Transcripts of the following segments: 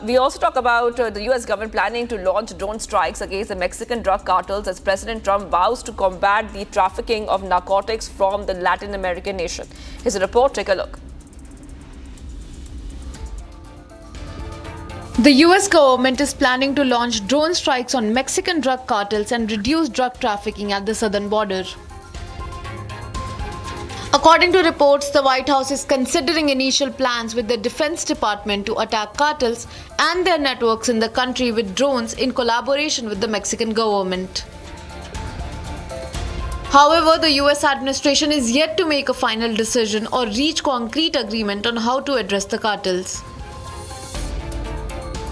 We also talk about the U.S. government planning to launch drone strikes against the Mexican drug cartels as President Trump vows to combat the trafficking of narcotics from the Latin American nation. Here's a report. Take a look. The US government is planning to launch drone strikes on Mexican drug cartels and reduce drug trafficking at the southern border. According to reports, the White House is considering initial plans with the Defense Department to attack cartels and their networks in the country with drones in collaboration with the Mexican government. However, the US administration is yet to make a final decision or reach concrete agreement on how to address the cartels.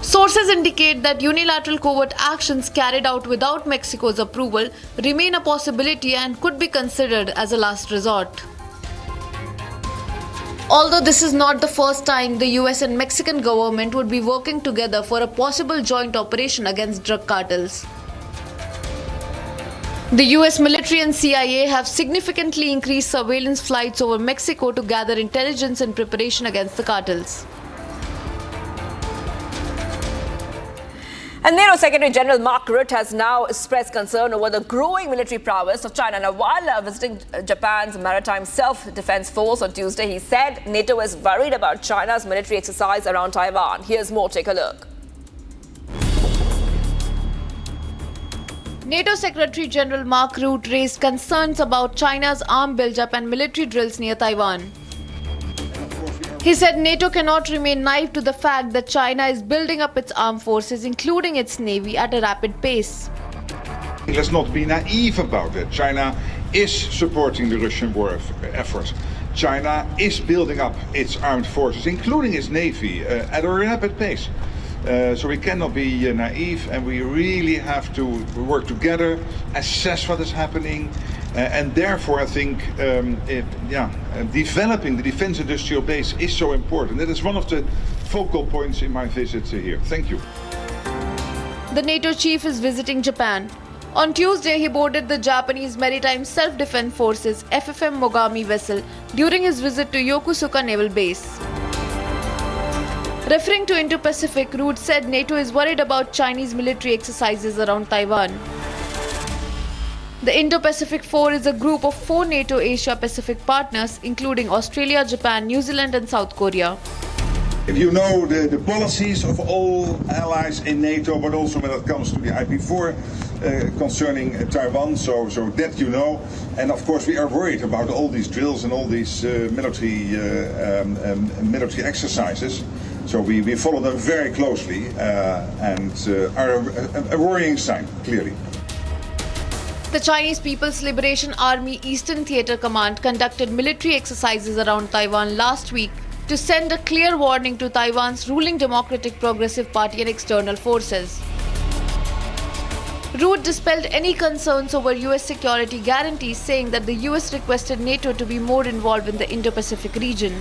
Sources indicate that unilateral covert actions carried out without Mexico's approval remain a possibility and could be considered as a last resort. Although this is not the first time the US and Mexican government would be working together for a possible joint operation against drug cartels. The US military and CIA have significantly increased surveillance flights over Mexico to gather intelligence in preparation against the cartels. And NATO Secretary General Mark Rutte has now expressed concern over the growing military prowess of China. Now, while visiting Japan's Maritime Self-Defense Force on Tuesday, he said NATO is worried about China's military exercise around Taiwan. Here's more. Take a look. NATO Secretary General Mark Rutte raised concerns about China's arms buildup and military drills near Taiwan. He said NATO cannot remain naive to the fact that China is building up its armed forces, including its navy, at a rapid pace. Let's not be naive about it. China is supporting the Russian war effort. China is building up its armed forces, including its navy, at a rapid pace. So we cannot be naive, and we really have to work together, assess what is happening, and therefore I think developing the defense industrial base is so important. That is one of the focal points in my visit here. Thank you. The NATO chief is visiting Japan. On Tuesday, he boarded the Japanese Maritime Self-Defense Forces FFM Mogami vessel during his visit to Yokosuka Naval Base. Referring to Indo-Pacific, Rutte said NATO is worried about Chinese military exercises around Taiwan. The Indo-Pacific Four is a group of 4 NATO Asia-Pacific partners, including Australia, Japan, New Zealand and South Korea. If you know the policies of all allies in NATO, but also when it comes to the IP4 concerning Taiwan, so that you know. And of course we are worried about all these drills and all these military exercises. So we follow them very closely and are a worrying sign, clearly. The Chinese People's Liberation Army Eastern Theater Command conducted military exercises around Taiwan last week to send a clear warning to Taiwan's ruling Democratic Progressive Party and external forces. Rutte dispelled any concerns over US security guarantees, saying that the US requested NATO to be more involved in the Indo-Pacific region.